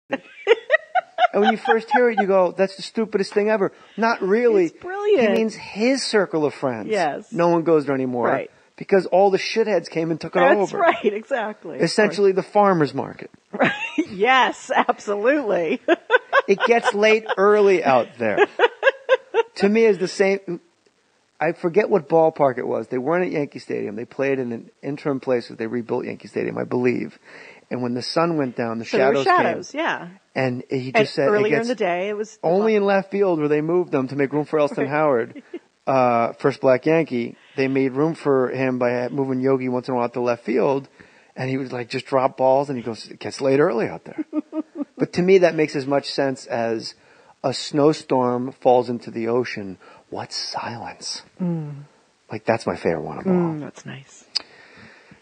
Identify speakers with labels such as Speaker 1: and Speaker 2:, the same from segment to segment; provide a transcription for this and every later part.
Speaker 1: And when you first hear it, you go, that's the stupidest thing ever. Not really.
Speaker 2: It's brilliant.
Speaker 1: He means his circle of friends.
Speaker 2: Yes.
Speaker 1: No one goes there anymore.
Speaker 2: Right.
Speaker 1: Because all the shitheads came and took it over.
Speaker 2: That's right, exactly.
Speaker 1: Essentially the farmer's market.
Speaker 2: Right. Yes, absolutely.
Speaker 1: It gets late early out there. To me, it's the same. I forget what ballpark it was. They weren't at Yankee Stadium. They played in an interim place that they rebuilt Yankee Stadium, I believe. And when the sun went down, the shadows came.
Speaker 2: Yeah.
Speaker 1: And he just said
Speaker 2: earlier in the day, it was
Speaker 1: only in left field where they moved them to make room for Elston Howard, first black Yankee. They made room for him by moving Yogi once in a while to left field, and he would like just drop balls. And he goes, "It gets late early out there." But to me, that makes as much sense as a snowstorm falls into the ocean. What's silence? Like that's my favorite one of all.
Speaker 2: That's nice.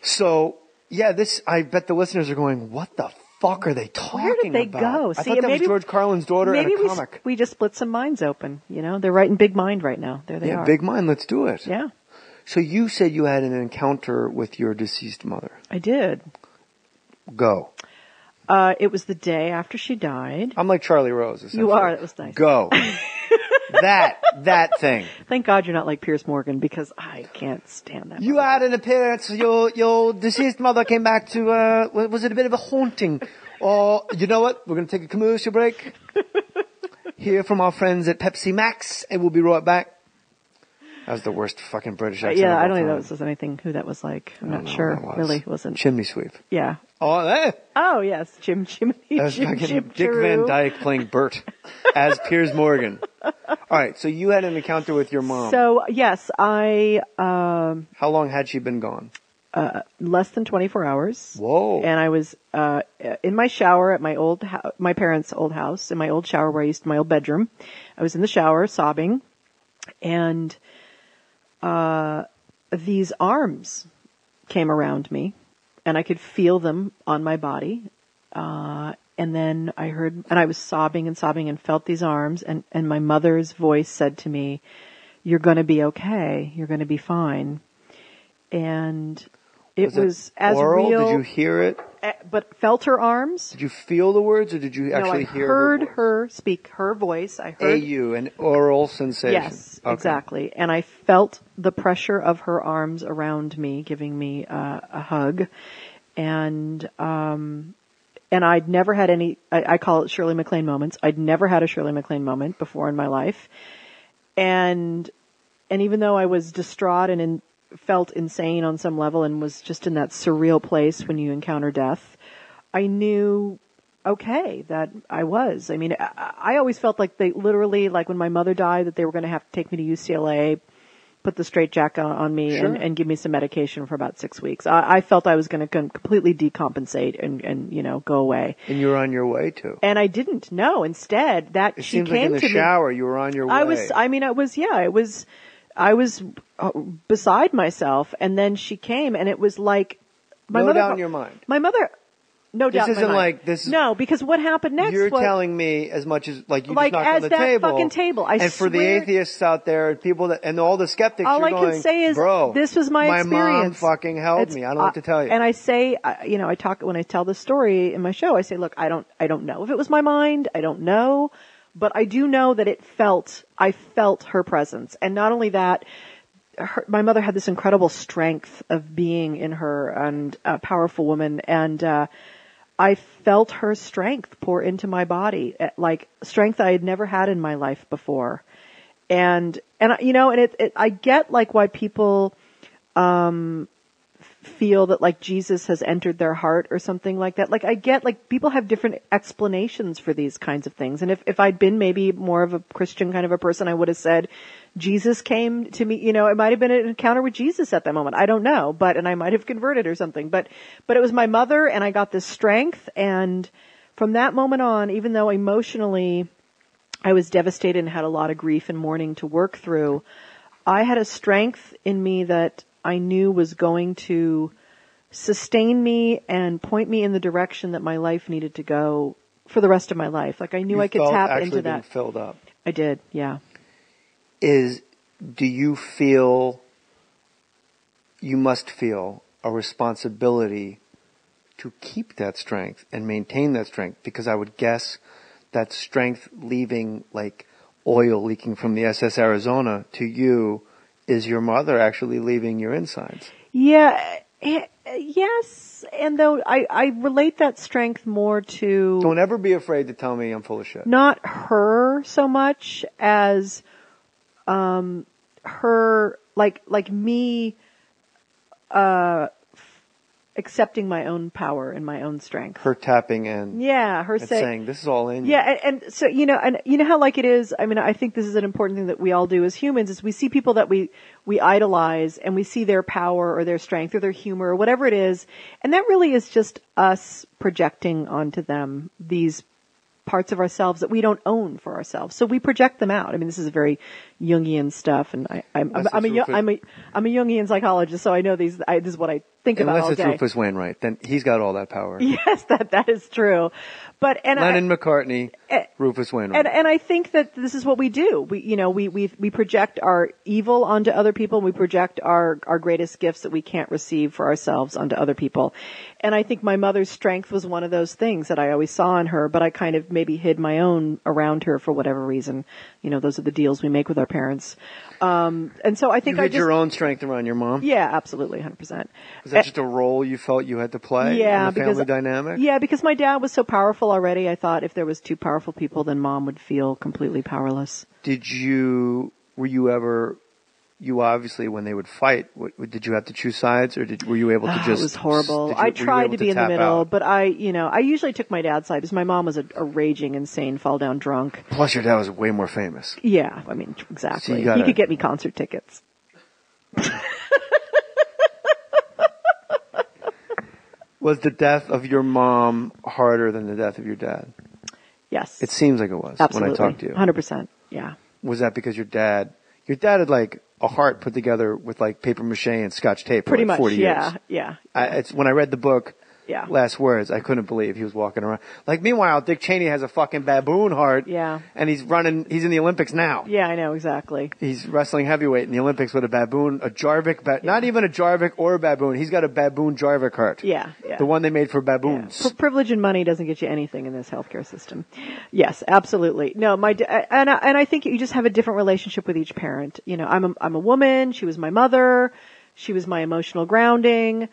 Speaker 1: So yeah, I bet the listeners are going, "What the fuck are they talking about?"
Speaker 2: Where did they go?
Speaker 1: I thought that was George Carlin's daughter and a comic.
Speaker 2: We just split some minds open. You know, they're writing Big Mind right now. There they are.
Speaker 1: Yeah, Big Mind. Let's do it.
Speaker 2: Yeah.
Speaker 1: So you said you had an encounter with your deceased mother.
Speaker 2: I did.
Speaker 1: Go.
Speaker 2: It was the day after she died.
Speaker 1: I'm like Charlie Rose.
Speaker 2: You are. That was nice.
Speaker 1: Go. that thing.
Speaker 2: Thank God you're not like Piers Morgan because I can't stand that.
Speaker 1: You had an appearance. Your deceased mother came back to. Was it a bit of a haunting? Or you know what? We're going to take a commercial break. Hear from our friends at Pepsi Max, and we'll be right back. That was the worst fucking British accent.
Speaker 2: Yeah, I don't know if there was anything who that was like. I'm not sure. Really wasn't.
Speaker 1: Chimney sweep.
Speaker 2: Yeah.
Speaker 1: Oh, that.
Speaker 2: Oh yes, Jim.
Speaker 1: That was fucking Dick Van Dyke playing Bert as Piers Morgan. All right, so you had an encounter with your mom.
Speaker 2: So yes, I.
Speaker 1: How long had she been gone?
Speaker 2: Less than 24 hours.
Speaker 1: Whoa.
Speaker 2: And I was in my shower at my parents' old house, in my old shower where I used my old bedroom. I was in the shower sobbing, and these arms came around me, and I could feel them on my body. And then I heard, and I was sobbing and felt these arms, and my mother's voice said to me, "You're going to be okay. You're going to be fine." And it was as
Speaker 1: oral?
Speaker 2: real.
Speaker 1: Did you hear it?
Speaker 2: But felt her arms.
Speaker 1: Did you feel the words, or did you actually hear her voice?
Speaker 2: I heard her speak her voice. I heard
Speaker 1: A-U, an oral sensation.
Speaker 2: Yes, okay. Exactly. And I felt the pressure of her arms around me, giving me a hug. And I'd never had any, I call it Shirley MacLaine moments. I'd never had a Shirley MacLaine moment before in my life. And even though I was distraught and felt insane on some level and was just in that surreal place when you encounter death, I knew, okay, that I was. I mean, I always felt like they literally, like when my mother died, that they were going to have to take me to UCLA, put the straitjacket on me,
Speaker 1: sure,
Speaker 2: and give me some medication for about 6 weeks. I felt I was going to completely decompensate and go away.
Speaker 1: And you were on your way to.
Speaker 2: And I didn't know. Instead, that
Speaker 1: it
Speaker 2: she
Speaker 1: seems
Speaker 2: came
Speaker 1: like
Speaker 2: to
Speaker 1: in the shower, you were on your way.
Speaker 2: I was beside myself, and then she came, and it was like
Speaker 1: no doubt in your mind.
Speaker 2: My mother, no doubt in my mind.
Speaker 1: This isn't like this.
Speaker 2: No, because what happened next?
Speaker 1: You're telling me as much as like you just knocked on the
Speaker 2: that
Speaker 1: table.
Speaker 2: Fucking table. I
Speaker 1: and
Speaker 2: swear,
Speaker 1: for the atheists out there, people that and all the skeptics,
Speaker 2: all
Speaker 1: you're
Speaker 2: I
Speaker 1: going,
Speaker 2: can say is,
Speaker 1: bro,
Speaker 2: this was my experience.
Speaker 1: My mom fucking held me. I don't know what to tell you.
Speaker 2: And I say, I talk when I tell the story in my show. I say, look, I don't know if it was my mind. I don't know, but I do know that I felt her presence, and not only that. My mother had this incredible strength of being in her, and a powerful woman, and I felt her strength pour into my body, like strength I had never had in my life before. And I get like why people feel that like Jesus has entered their heart or something like that. Like I get like people have different explanations for these kinds of things. And if I'd been maybe more of a Christian kind of a person, I would have said Jesus came to me, it might have been an encounter with Jesus at that moment. I don't know, and I might have converted or something, but it was my mother, and I got this strength. And from that moment on, even though emotionally I was devastated and had a lot of grief and mourning to work through, I had a strength in me that I knew was going to sustain me and point me in the direction that my life needed to go for the rest of my life. Like I knew I could tap into that.
Speaker 1: Being filled up.
Speaker 2: I did, yeah.
Speaker 1: Do you feel you must feel a responsibility to keep that strength and maintain that strength? Because I would guess that strength leaving like oil leaking from the SS Arizona to you is your mother actually leaving your insides.
Speaker 2: Yeah. Yes. And though I relate that strength more to...
Speaker 1: Don't ever be afraid to tell me I'm full of shit.
Speaker 2: Not her so much as, her, like me, accepting my own power and my own strength.
Speaker 1: Her tapping in.
Speaker 2: Yeah, her
Speaker 1: saying, this is all in you.
Speaker 2: Yeah, and so, and you know how like it is, I mean, I think this is an important thing that we all do as humans, is we see people that we idolize, and we see their power or their strength or their humor or whatever it is, and that really is just us projecting onto them these parts of ourselves that we don't own for ourselves. So we project them out. I mean, this is very Jungian stuff, and I'm a Jungian psychologist, so I know this is what I think about all day.
Speaker 1: Unless it's Rufus Wainwright, then he's got all that power.
Speaker 2: Yes, that is true. But
Speaker 1: Lennon McCartney, Rufus Wainwright.
Speaker 2: And I think that this is what we do. We project our evil onto other people, and we project our greatest gifts that we can't receive for ourselves onto other people. And I think my mother's strength was one of those things that I always saw in her, but I kind of maybe hid my own around her for whatever reason. Those are the deals we make with our parents. And so I think
Speaker 1: you hid your own strength around your mom?
Speaker 2: Yeah, absolutely, 100%.
Speaker 1: Was that just a role you felt you had to play in the family dynamic?
Speaker 2: Yeah, because my dad was so powerful already. I thought if there was two powerful people, then mom would feel completely powerless.
Speaker 1: Were you ever, obviously when they would fight, did you have to choose sides, or were you able to just...
Speaker 2: It was horrible. I tried to be in the middle,
Speaker 1: out?
Speaker 2: But I usually took my dad's side because my mom was a raging, insane, fall down drunk.
Speaker 1: Plus your dad was way more famous.
Speaker 2: Yeah, I mean, exactly.
Speaker 1: So
Speaker 2: he could get me concert tickets.
Speaker 1: Was the death of your mom harder than the death of your dad?
Speaker 2: Yes.
Speaker 1: It seems like it was.
Speaker 2: Absolutely.
Speaker 1: When I talked to you.
Speaker 2: 100%. Yeah.
Speaker 1: Was that because your dad had like a heart put together with like paper mache and scotch tape for like 40 years?
Speaker 2: Yeah.
Speaker 1: It's when I read the book,
Speaker 2: Yeah.
Speaker 1: Last Words, I couldn't believe he was walking around. Like, meanwhile, Dick Cheney has a fucking baboon heart.
Speaker 2: Yeah.
Speaker 1: And he's in the Olympics now.
Speaker 2: Yeah, I know, exactly.
Speaker 1: He's wrestling heavyweight in the Olympics with a baboon, a Jarvik, not even a Jarvik or a baboon. He's got a baboon Jarvik heart.
Speaker 2: Yeah.
Speaker 1: The one they made for baboons.
Speaker 2: Yeah. Privilege and money doesn't get you anything in this healthcare system. Yes, absolutely. No, and I think you just have a different relationship with each parent. I'm a woman. She was my mother. She was my emotional grounding.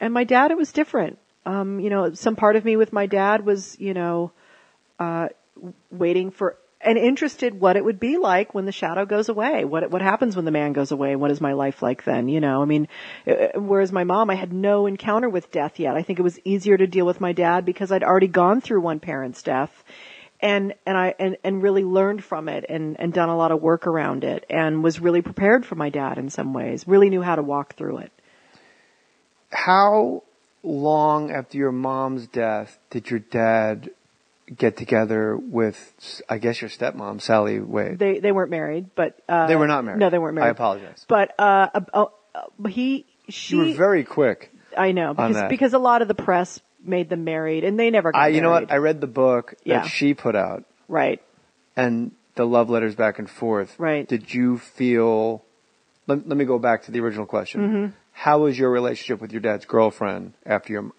Speaker 2: And my dad, it was different. Some part of me with my dad was, waiting for and interested what it would be like when the shadow goes away. What happens when the man goes away? What is my life like then? Whereas my mom, I had no encounter with death yet. I think it was easier to deal with my dad because I'd already gone through one parent's death and really learned from it and done a lot of work around it and was really prepared for my dad in some ways, really knew how to walk through it.
Speaker 1: How long after your mom's death did your dad get together with, I guess, your stepmom, Sally Wade?
Speaker 2: They weren't married, but
Speaker 1: they were not married.
Speaker 2: No, they weren't married.
Speaker 1: I apologize.
Speaker 2: But
Speaker 1: you were very quick.
Speaker 2: I know because a lot of the press made them married, and they never got married.
Speaker 1: You know what? I read the book
Speaker 2: Yeah.
Speaker 1: that she put out,
Speaker 2: Right.
Speaker 1: and the love letters back and forth.
Speaker 2: Right.
Speaker 1: Did you feel? Let me go back to the original question.
Speaker 2: Mm-hmm.
Speaker 1: How was your relationship with your dad's girlfriend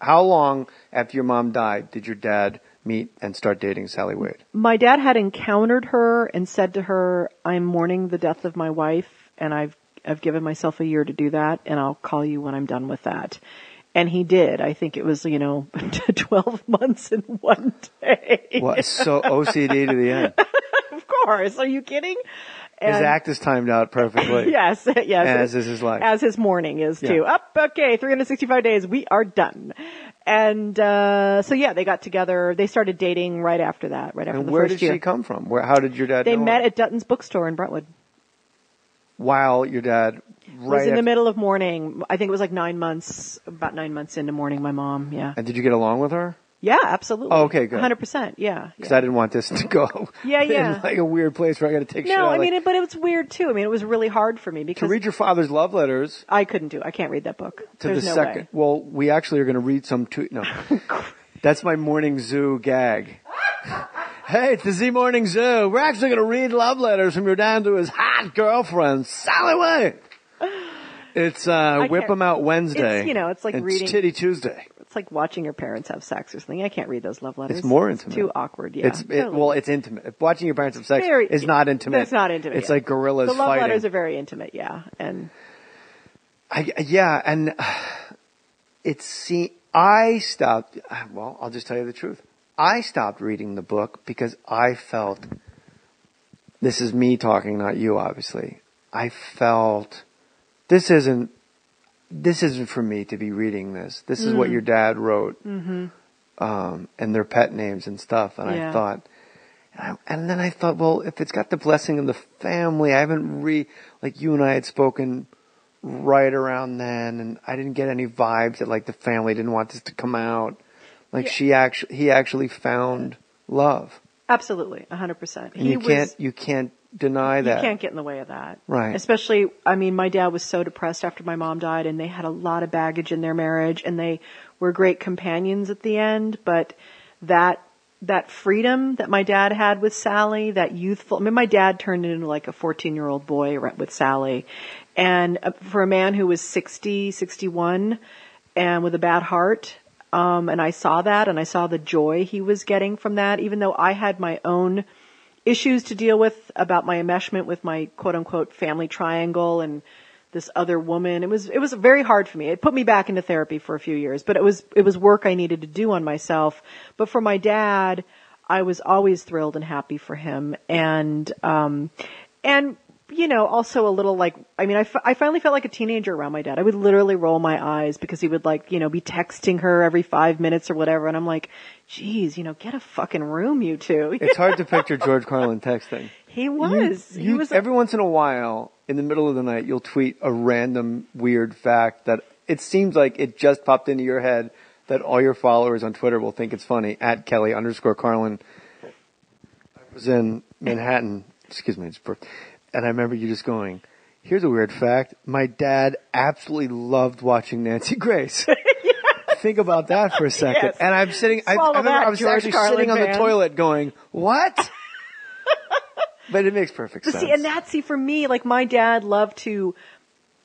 Speaker 1: how long after your mom died did your dad meet and start dating Sally Wade?
Speaker 2: My dad had encountered her and said to her, "I'm mourning the death of my wife, and I've given myself a year to do that, and I'll call you when I'm done with that." And he did. I think it was, 12 months in one day.
Speaker 1: What? So OCD to the end.
Speaker 2: Of course. Are you kidding?
Speaker 1: His act is timed out perfectly.
Speaker 2: Yes.
Speaker 1: As is his life.
Speaker 2: As his mourning is too. Okay, 365 days, we are done. And they got together. They started dating right after that, right after the first year.
Speaker 1: And where did she come from? How did your dad know
Speaker 2: They met
Speaker 1: her?
Speaker 2: at Dutton's bookstore in Brentwood.
Speaker 1: While your dad
Speaker 2: was in the middle of mourning. I think it was like about 9 months into mourning my mom, yeah.
Speaker 1: And did you get along with her?
Speaker 2: Yeah, absolutely.
Speaker 1: Oh, okay, good.
Speaker 2: 100%, yeah.
Speaker 1: Because I didn't want this to go in like a weird place where I got to take shit out.
Speaker 2: No, but it was weird too. It was really hard for me because...
Speaker 1: To read your father's love letters...
Speaker 2: I couldn't do it. I can't read that book. There's no way.
Speaker 1: Well, we actually are going to read some too... No. That's my morning zoo gag. Hey, it's the Z Morning Zoo. We're actually going to read love letters from your dad to his hot girlfriend, Sally Wade. It's Whip 'em Out Wednesday.
Speaker 2: It's, it's like reading.
Speaker 1: Titty Tuesday.
Speaker 2: It's like watching your parents have sex or something. I can't read those love letters.
Speaker 1: It's more intimate.
Speaker 2: It's too awkward. Yeah.
Speaker 1: It's intimate. Watching your parents have sex is not intimate.
Speaker 2: It's not intimate.
Speaker 1: It's like gorillas fighting.
Speaker 2: The love letters are very intimate. Yeah. And
Speaker 1: I stopped. Well, I'll just tell you the truth. I stopped reading the book because I felt. This is me talking, not you, obviously. I felt this isn't for me to be reading this. This is what your dad wrote, and their pet names and stuff. And I thought, and then I thought, well, if it's got the blessing of the family, I haven't like you and I had spoken right around then, and I didn't get any vibes that like the family didn't want this to come out. Like he actually found love.
Speaker 2: Absolutely, 100%.
Speaker 1: And you can't deny that.
Speaker 2: You can't get in the way of that.
Speaker 1: Right.
Speaker 2: Especially, my dad was so depressed after my mom died, and they had a lot of baggage in their marriage, and they were great companions at the end, but that freedom that my dad had with Sally, that youthful, my dad turned into like a 14-year-old boy with Sally. And for a man who was 60, 61, and with a bad heart, and I saw that, and I saw the joy he was getting from that, even though I had my own issues to deal with about my enmeshment with my quote unquote family triangle and this other woman. It was very hard for me. It put me back into therapy for a few years, but it was work I needed to do on myself. But for my dad, I was always thrilled and happy for him. And also a little like, I finally felt like a teenager around my dad. I would literally roll my eyes because he would be texting her every 5 minutes or whatever. And I'm like, geez, get a fucking room, you two.
Speaker 1: It's hard to picture George Carlin texting.
Speaker 2: He was. He was
Speaker 1: every once in a while, in the middle of the night, you'll tweet a random weird fact that it seems like it just popped into your head that all your followers on Twitter will think it's funny, at Kelly_Carlin. I was in Manhattan, and I remember you just going, here's a weird fact. My dad absolutely loved watching Nancy Grace. Yes. Think about that for a second. Yes. And I'm sitting, I was actually sitting on the toilet going, what? But it makes perfect sense.
Speaker 2: See, for me, like my dad loved to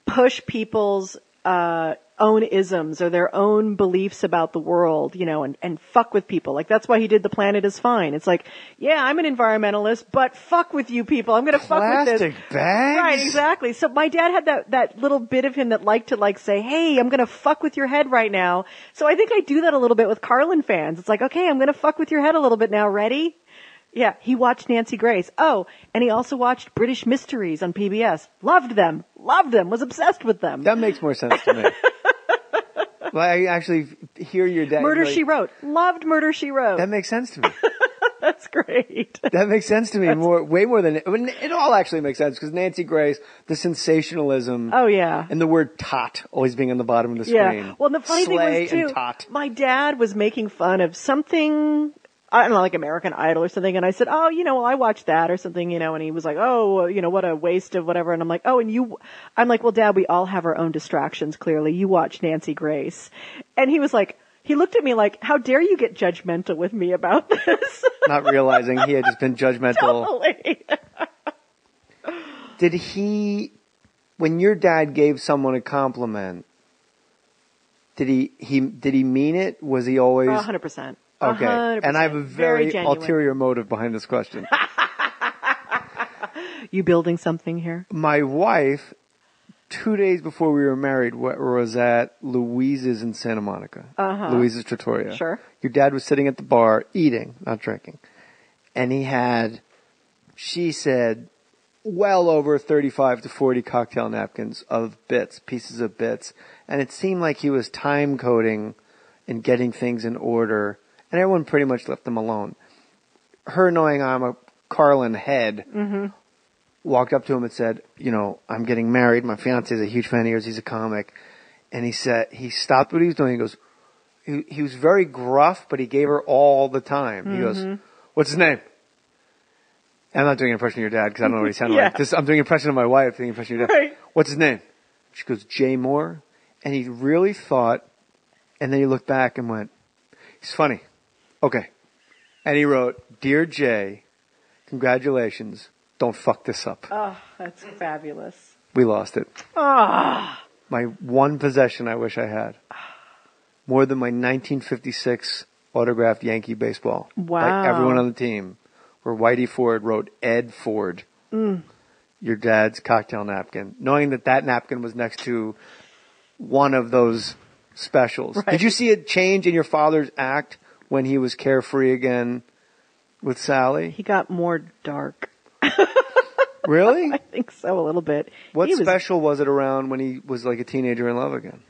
Speaker 2: push people's own isms or their own beliefs about the world, and fuck with people. Like that's why he did The Planet is Fine. It's like, yeah, I'm an environmentalist, but fuck with you people. I'm going to fuck with this.
Speaker 1: Plastic bags?
Speaker 2: Right, exactly. So my dad had that little bit of him that liked to say, hey, I'm going to fuck with your head right now. So I think I do that a little bit with Carlin fans. It's like, okay, I'm going to fuck with your head a little bit now. Ready? Yeah, he watched Nancy Grace. Oh, and he also watched British Mysteries on PBS. Loved them, was obsessed with them.
Speaker 1: That makes more sense to me. Well, I actually hear your dad.
Speaker 2: Murder, She Wrote. Loved Murder, She Wrote.
Speaker 1: That makes sense to me.
Speaker 2: That's great.
Speaker 1: That makes sense to me way more than it all actually makes sense because Nancy Grace, the sensationalism.
Speaker 2: Oh yeah.
Speaker 1: And the word tot always being on the bottom of the screen.
Speaker 2: Yeah. Well, and the funny thing was too, my dad was making fun of something, I don't know, like American Idol or something. And I said, oh, I watched that or something, and he was like, oh, what a waste of whatever. And I'm like, oh, I'm like, well, Dad, we all have our own distractions, clearly. You watch Nancy Grace. And he was like, he looked at me like, how dare you get judgmental with me about this?
Speaker 1: Not realizing he had just been judgmental.
Speaker 2: Totally.
Speaker 1: Did when your dad gave someone a compliment, did he mean it? Was he always?
Speaker 2: 100%.
Speaker 1: Okay,
Speaker 2: 100%.
Speaker 1: and I have a very ulterior motive behind this question.
Speaker 2: You building something here?
Speaker 1: My wife, 2 days before we were married, was at Louise's in Santa Monica. Louise's Trattoria.
Speaker 2: Sure.
Speaker 1: Your dad was sitting at the bar, eating, not drinking. And he had, she said, well over 35 to 40 cocktail napkins of pieces of bits. And it seemed like he was time coding and getting things in order. And everyone pretty much left him alone. Her, knowing I'm a Carlin head, walked up to him and said, I'm getting married. My fiance is a huge fan of yours. He's a comic. And he said, he stopped what he was doing. He goes, he was very gruff, but he gave her all the time. He goes, what's his name? And I'm not doing an impression of your dad because I don't know what he sounded like. I'm doing an impression of my wife, doing an impression of your dad.
Speaker 2: Right.
Speaker 1: What's his name? She goes, Jay Mohr. And he really thought, and then he looked back and went, he's funny. Okay. And he wrote, Dear Jay, congratulations. Don't fuck this up.
Speaker 2: Oh, that's fabulous.
Speaker 1: We lost it.
Speaker 2: Ah.
Speaker 1: My one possession I wish I had. More than my 1956 autographed Yankee baseball.
Speaker 2: Wow.
Speaker 1: By everyone on the team. Where Whitey Ford wrote Ed Ford. Your dad's cocktail napkin. Knowing that napkin was next to one of those specials.
Speaker 2: Right.
Speaker 1: Did you see it change in your father's act when he was carefree again with Sally?
Speaker 2: He got more dark.
Speaker 1: Really?
Speaker 2: I think so, a little bit.
Speaker 1: What special was it around when he was like a teenager in love again?